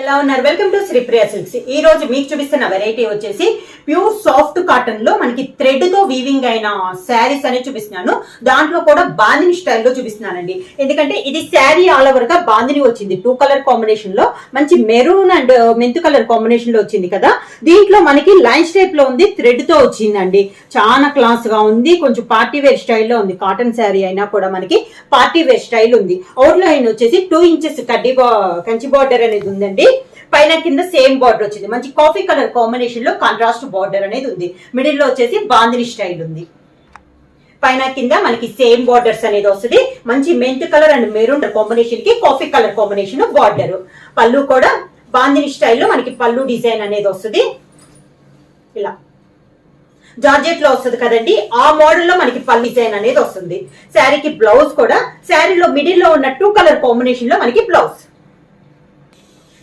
ఎలా ఉన్నారు? Welcome to Sripriya silks. ఈ రోజు మీకు చూపిస్తున్న వెరైటీ వచ్చేసి ప్యూర్ సాఫ్ట్ కాటన్ లో మనకి థ్రెడ్ తో వీవింగ్ అయిన శారీస్ అనేది చూపిస్తున్నాను. దాంట్లో కూడా బాందిని స్టైల్లో చూపిస్తున్నానండి. ఎందుకంటే ఇది శారీ ఆల్ ఓవర్ గా బాందిని వచ్చింది. 2 కలర్ కాంబినేషన్ లో మంచి మెరూన్ అండ్ మెంతు కలర్ కాంబినేషన్ లో వచ్చింది కదా. దీంట్లో మనకి లైన్స్ టైప్ లో ఉంది, థ్రెడ్ తో వచ్చిందండి. చాలా క్లాస్ గా ఉంది, కొంచెం పార్టీ వేర్ స్టైల్లో ఉంది. కాటన్ శారీ అయినా కూడా మనకి పార్టీ వేర్ స్టైల్ ఉంది. అవుట్ లైన్ వచ్చేసి 2 ఇంచెస్ కంచి బార్డర్ అనేది ఉందండి. పైన కింద సేమ్ బార్డర్ వచ్చింది. మంచి కాఫీ కలర్ కాంబినేషన్ లో కాంట్రాస్ట్ బార్డర్ అనేది ఉంది. మిడిల్ లో వచ్చేసి బాందిని స్టైల్ ఉంది. పైన కింద మనకి సేమ్ బార్డర్స్ అనేది వస్తుంది. మంచి mint colour and maroon combination కి కాఫీ కలర్ కాంబినేషన్ బార్డర్. పళ్ళు కూడా బాందిని స్టైల్లో మనకి పళ్ళు డిజైన్ అనేది వస్తుంది. ఇలా జార్జెట్ లో వస్తుంది కదండి, ఆ మోడల్ లో మనకి పళ్ళు డిజైన్ అనేది వస్తుంది. శారీకి బ్లౌజ్ కూడా శారీలో మిడిల్ లో ఉన్న 2 కలర్ కాంబినేషన్ లో మనకి బ్లౌజ్.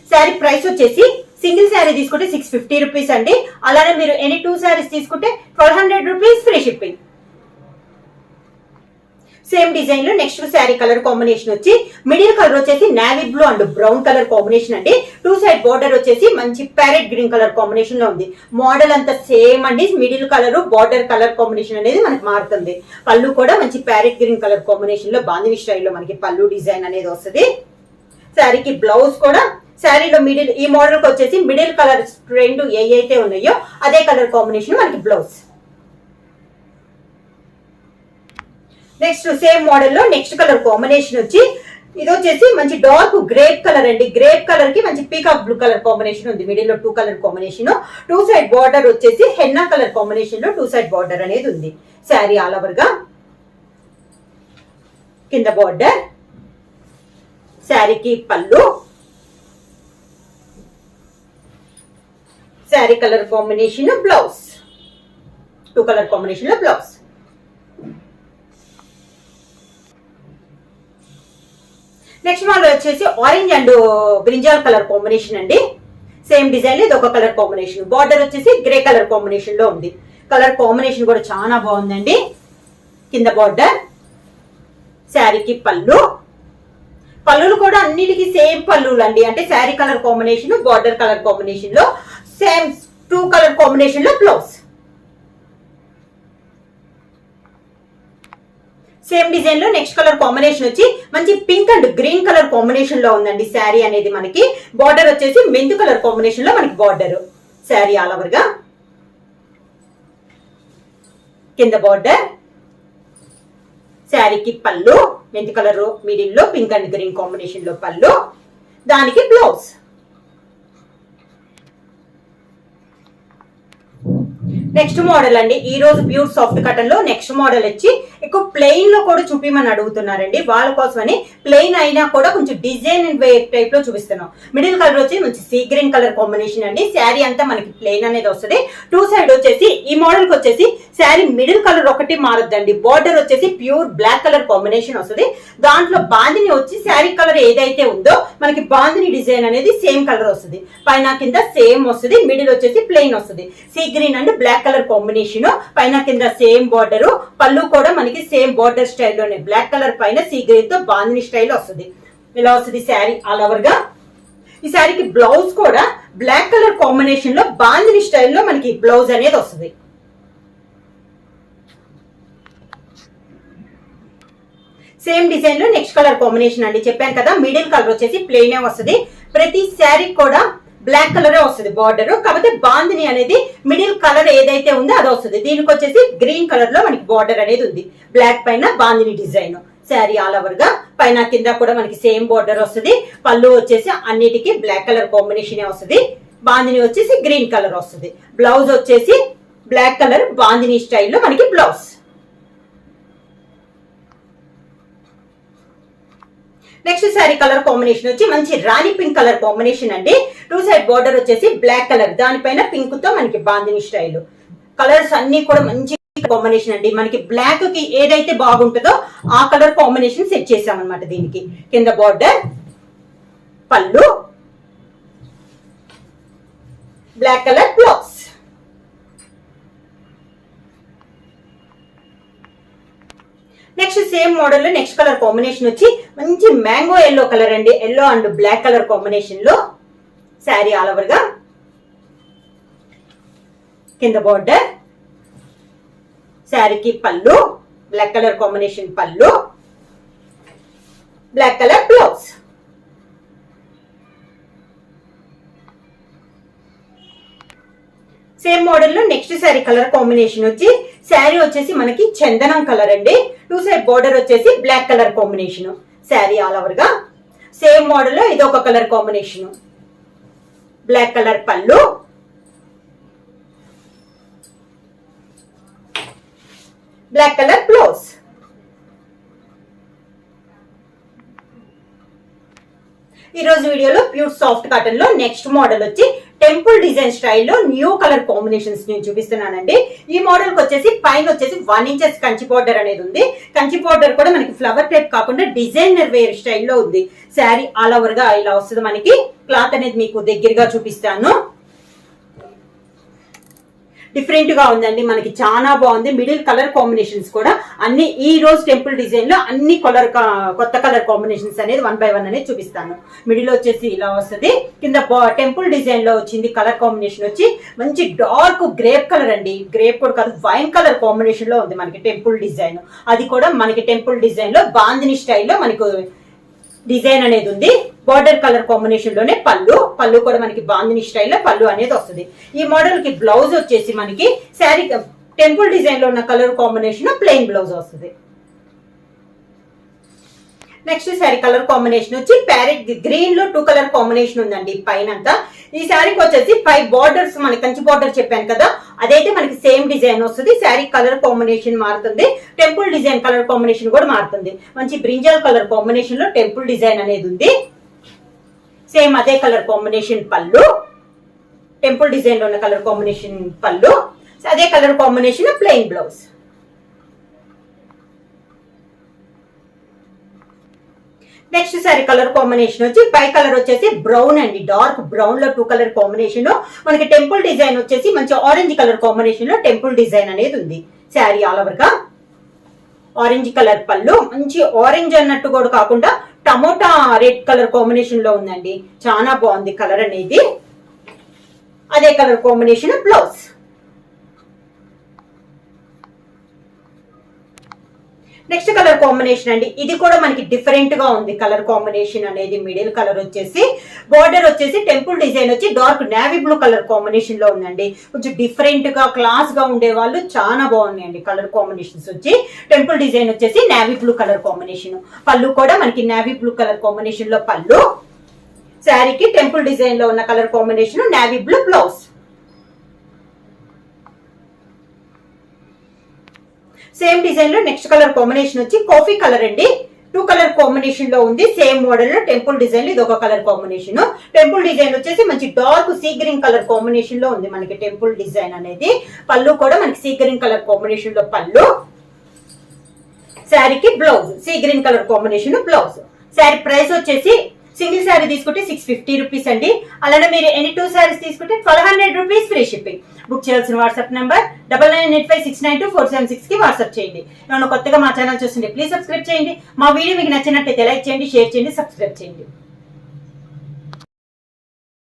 శారీ ప్రైస్ వచ్చేసి సింగిల్ శారీ తీసుకుంటే 650 రూపీస్ అండి. అలానే మీరు ఎనీ 2 శారీస్ తీసుకుంటే 1200 rupees free shipping. Same design లో నెక్స్ట్ శారీ కలర్ కాంబినేషన్ వచ్చి మిడిల్ కలర్ వచ్చేసి navy blue and brown colour combination అండి. 2 సైడ్ బోర్డర్ వచ్చేసి మంచి ప్యారెట్ గ్రీన్ కలర్ కాంబినేషన్ లో ఉంది. మోడల్ అంతా సేమ్ అండి. Middle colour border colour combination అనేది మనకి మారుతుంది. పళ్ళు కూడా మంచి ప్యారెట్ గ్రీన్ కలర్ కాంబినేషన్ లో బాందిని స్టైల్లో మనకి పళ్ళు డిజైన్ అనేది వస్తుంది. శారీకి బ్లౌజ్ కూడా శారీలో మిడిల్ ఈ మోడల్ కి వచ్చేసి మిడిల్ కలర్ రెండు ఏవైతే ఉన్నాయో అదే కలర్ కాంబినేషన్ మనకి బ్లౌజ్. నెక్స్ట్ సేమ్ మోడల్ లో నెక్స్ట్ కలర్ కాంబినేషన్ వచ్చి ఇది వచ్చేసి మంచి డార్క్ గ్రేప్ కలర్ అండి. గ్రేప్ కలర్ కి మంచి పీకాక్ బ్లూ కలర్ కాంబినేషన్ ఉంది. మిడిల్ లో 2 కలర్ కాంబినేషన్. 2 సైడ్ బార్డర్ వచ్చేసి హెన్నా కలర్ కాంబినేషన్ లో 2 సైడ్ బార్డర్ అనేది ఉంది. శారీ ఆల్ ఓవర్ గా కింద బార్డర్. శారీకి పళ్ళు, sari colour combination blouse. 2 colour combination లో బ్లౌజ్. నెక్స్ట్ మోడల్ వచ్చేసి orange and brinjal colour combination అండి. సేమ్ డిజైన్ ఇది ఒక కలర్ కాంబినేషన్. బార్డర్ వచ్చేసి గ్రే కలర్ కాంబినేషన్ లో ఉంది. కలర్ కాంబినేషన్ కూడా చాలా బాగుందండి. కింద బార్డర్. శారీకి పళ్ళు, పళ్ళులు కూడా అన్నిటికీ సేమ్ పళ్ళులు అండి. అంటే sari colour combination border colour combination లో సేమ్ 2 కలర్ కాంబినేషన్ లో బ్లౌజ్. సేమ్ డిజైన్ లో నెక్స్ట్ కలర్ కాంబినేషన్ వచ్చి మంచి pink and green colour combination లో ఉందండి. శారీ అనేది మనకి బార్డర్ వచ్చేసి మెంతు కలర్ కాంబినేషన్ లో మనకి బార్డర్. శారీ ఆల్ ఓవర్ గా కింద బార్డర్. శారీకి పళ్ళు మెంతు కలర్, మిడిల్ లో పింక్ అండ్ గ్రీన్ కాంబినేషన్ లో పళ్ళు, దానికి బ్లౌజ్. నెక్స్ట్ మోడల్ అండి. ఈ రోజు ప్యూర్ సాఫ్ట్ కాటన్ లో నెక్స్ట్ మోడల్ వచ్చి ఎక్కువ ప్లెయిన్ లో కూడా చూపిమని అడుగుతున్నారండి. వాళ్ళ కోసమని ప్లెయిన్ అయినా కూడా కొంచెం డిజైన్ వేర్ టైప్ లో చూపిస్తున్నాం. మిడిల్ కలర్ వచ్చి మంచి సీ గ్రీన్ కలర్ కాంబినేషన్ అండి. శారీ అంతా మనకి ప్లెయిన్ అనేది వస్తుంది. 2 సైడ్ వచ్చేసి ఈ మోడల్ కి వచ్చేసి శారీ మిడిల్ కలర్ ఒకటి మారద్దండి. బార్డర్ వచ్చేసి ప్యూర్ బ్లాక్ కలర్ కాంబినేషన్ వస్తుంది. దాంట్లో బాందిని వచ్చి శారీ కలర్ ఏదైతే ఉందో మనకి బాందిని డిజైన్ అనేది సేమ్ కలర్ వస్తుంది. పైన కింద సేమ్ వస్తుంది. మిడిల్ వచ్చేసి ప్లెయిన్ వస్తుంది. Sea green and black colour combination. పైన కింద సేమ్ బార్డర్. పళ్ళు కూడా మనకి సేమ్ బార్డర్ స్టైల్లోనే బ్లాక్ కలర్ పైన సీ గ్రీన్ తో బాందిని స్టైల్ వస్తుంది. ఇలా వస్తుంది శారీ ఆల్ ఓవర్ గా. ఈ శారీకి బ్లౌజ్ కూడా బ్లాక్ కలర్ కాంబినేషన్ లో బాందిని స్టైల్లో మనకి బ్లౌజ్ అనేది వస్తుంది. సేమ్ డిజైన్ లో నెక్స్ట్ కలర్ కాంబినేషన్ అండి. చెప్పాను కదా మిడిల్ కలర్ వచ్చేసి ప్లెయిన్ వస్తుంది. ప్రతి శారీ కూడా బ్లాక్ కలర్ వస్తుంది బార్డర్. కాకపోతే బాందిని అనేది మిడిల్ కలర్ ఏదైతే ఉందో అది వస్తుంది. దీనికి వచ్చేసి గ్రీన్ కలర్ లో మనకి బార్డర్ అనేది ఉంది. బ్లాక్ పైన bandhani design. Sari all over గా పైన కింద కూడా మనకి సేమ్ బార్డర్ వస్తుంది. పళ్ళు వచ్చేసి అన్నిటికీ బ్లాక్ కలర్ కాంబినేషన్ వస్తుంది. బాందిని వచ్చేసి గ్రీన్ కలర్ వస్తుంది. బ్లౌజ్ వచ్చేసి బ్లాక్ కలర్ బాందిని స్టైల్లో మనకి blouse. Next sari colour combination వచ్చి మంచి రాణి పింక్ కలర్ కాంబినేషన్ అండి. 2 సైడ్ బార్డర్ వచ్చేసి బ్లాక్ కలర్, దానిపైన పింక్ తో మనకి బాందిని స్టైల్. కలర్స్ అన్ని కూడా మంచి కాంబినేషన్ అండి. మనకి బ్లాక్ కి ఏదైతే బాగుంటుందో ఆ కలర్ కాంబినేషన్ సెట్ చేసామన్నమాట. దీనికి కింద బార్డర్, పళ్ళు, black colour blouse. Next same model లో నెక్స్ట్ కలర్ కాంబినేషన్ వచ్చి మంచి మ్యాంగో ఎల్లో కలర్ అండి. Yellow and black colour combination లో శారీ ఆల్ ఓవర్ గా కింద బోర్డర్, శారీకి పళ్ళు, బ్లాక్ కలర్ కాంబినేషన్ పళ్ళు, black colour blouse. Same model లో నెక్స్ట్ శారీ కలర్ కాంబినేషన్ వచ్చి శారీ వచ్చేసి మనకి చందనం కలర్ అండి. 2 సైడ్ బోర్డర్ వచ్చేసి black colour combination. Sari all over గా సేమ్ మోడల్ లో ఇది ఒక కలర్ కాంబినేషన్, బ్లాక్ కలర్ పళ్ళు, బ్లాక్ కలర్ బ్లౌజ్. ఈ రోజు వీడియోలో ప్యూర్ సాఫ్ట్ కాటన్ లో నెక్స్ట్ మోడల్ వచ్చి టెంపుల్ డిజైన్ స్టైల్లో న్యూ కలర్ కాంబినేషన్స్ నేను చూపిస్తున్నానండి. ఈ మోడల్ కి వచ్చేసి పైన వచ్చేసి 1 ఇంచెస్ కంచి బోర్డర్ అనేది ఉంది. కంచి బోర్డర్ కూడా మనకి ఫ్లవర్ టైప్ కాకుండా డిజైనర్ వేర్ స్టైల్లో ఉంది. శారీ ఆల్ ఓవర్ గా ఇలా వస్తుంది. మనకి క్లాత్ అనేది మీకు దగ్గరగా చూపిస్తాను. డిఫరెంట్ గా ఉందండి, మనకి చాలా బాగుంది. మిడిల్ కలర్ కాంబినేషన్స్ కూడా అన్ని ఈ రోజు టెంపుల్ డిజైన్ లో అన్ని కొత్త కలర్ కాంబినేషన్స్ అనేది 1 by 1 అనేది చూపిస్తాను. మిడిల్ వచ్చేసి ఇలా వస్తుంది. కింద టెంపుల్ డిజైన్ లో వచ్చింది కలర్ కాంబినేషన్ వచ్చి మంచి డార్క్ గ్రేప్ కలర్ అండి. గ్రేప్ కూడా కాదు, వైన్ కలర్ కాంబినేషన్ లో ఉంది మనకి టెంపుల్ డిజైన్. అది కూడా మనకి టెంపుల్ డిజైన్ లో బాందిని స్టైల్లో మనకు డిజైన్ అనేది ఉంది. బార్డర్ కలర్ కాంబినేషన్ లోనే పళ్ళు కూడా మనకి బాందిని స్టైల్లో పళ్ళు అనేది వస్తుంది. ఈ మోడల్ కి బ్లౌజ్ వచ్చేసి మనకి శారీ టెంపుల్ డిజైన్ లో ఉన్న కలర్ కాంబినేషన్ ప్లెయిన్ బ్లౌజ్ వస్తుంది. నెక్స్ట్ శారీ కలర్ కాంబినేషన్ వచ్చి ప్యారెట్ గ్రీన్ లో 2 కలర్ కాంబినేషన్ ఉందండి పైన అంతా. ఈ శారీకి వచ్చేసి 5 బార్డర్స్, మనకి కంచి బార్డర్ చెప్పాను కదా, అదైతే మనకి సేమ్ డిజైన్ వస్తుంది. శారీ కలర్ కాంబినేషన్ మారుతుంది, టెంపుల్ డిజైన్ కలర్ కాంబినేషన్ కూడా మారుతుంది. మంచి బ్రింజల్ కలర్ కాంబినేషన్ లో టెంపుల్ డిజైన్ అనేది ఉంది. సేమ్ అదే కలర్ కాంబినేషన్ పళ్ళు, టెంపుల్ డిజైన్ లో ఉన్న కలర్ కాంబినేషన్ పళ్ళు, అదే colour combination plain blouse. Next sorry colour combination వచ్చి పై కలర్ వచ్చేసి బ్రౌన్ అండి, డార్క్ బ్రౌన్ లో 2 కలర్ కాంబినేషన్. మనకి టెంపుల్ డిజైన్ వచ్చేసి మంచి ఆరెంజ్ కలర్ కాంబినేషన్ లో టెంపుల్ డిజైన్ అనేది ఉంది. శారీ ఆల్ ఓవర్ గా ఆరెంజ్ కలర్ పళ్ళు, మంచి ఆరెంజ్ అన్నట్టు కూడా కాకుండా టమోటా రెడ్ కలర్ కాంబినేషన్ లో ఉందండి. చాలా బాగుంది కలర్ అనేది. అదే colour combination blouse. Next colour combination అండి, ఇది కూడా మనకి డిఫరెంట్ గా ఉంది కలర్ కాంబినేషన్ అనేది. మిడిల్ కలర్ వచ్చేసి బోర్డర్ వచ్చేసి టెంపుల్ డిజైన్ వచ్చి dark navy blue colour combination లో ఉందండి. కొంచెం డిఫరెంట్ గా క్లాస్ గా ఉండే వాళ్ళు చాలా బాగున్నాయండి కలర్ కాంబినేషన్స్ వచ్చి. టెంపుల్ డిజైన్ వచ్చేసి నేవీ బ్లూ కలర్ కాంబినేషన్, పళ్ళు కూడా మనకి నేవీ బ్లూ కలర్ కాంబినేషన్ లో పళ్ళు. శారీకి టెంపుల్ డిజైన్ లో ఉన్న colour combination navy blue blouse. Same design లో నెక్స్ట్ కలర్ కాంబినేషన్ వచ్చి కాఫీ కలర్ అండి. 2 కలర్ కాంబినేషన్ లో ఉంది. సేమ్ మోడల్ లో టెంపుల్ డిజైన్ లో ఇది ఒక కలర్ కాంబినేషన్. టెంపుల్ డిజైన్ వచ్చేసి మంచి dark sea green colour combination లో ఉంది మనకి టెంపుల్ డిజైన్ అనేది. పళ్ళు కూడా మనకి సీ గ్రీన్ కలర్ కాంబినేషన్ లో పళ్ళు. శారీకి blouse sea green colour combination blouse. Sari price వచ్చేసి సింగిల్ శారీ తీసుకుంటే 650 రూపీస్ అండి. అలానే మీరు ఎనీ 2 శారీస్ తీసుకుంటే 1200 రూపీస్ ఫ్రీ షిప్పింగ్. బుక్ చేయాల్సిన వాట్సాప్ నెంబర్ 9985692476 కి వాట్సాప్ చేయండి. ఏమైనా కొత్తగా మా ఛానల్ చూస్తుంటే ప్లీజ్ సబ్స్క్రైబ్ చేయండి. మా వీడియో మీకు నచ్చినట్టయితే లైక్ చేయండి, షేర్ చేయండి, సబ్స్క్రైబ్ చేయండి.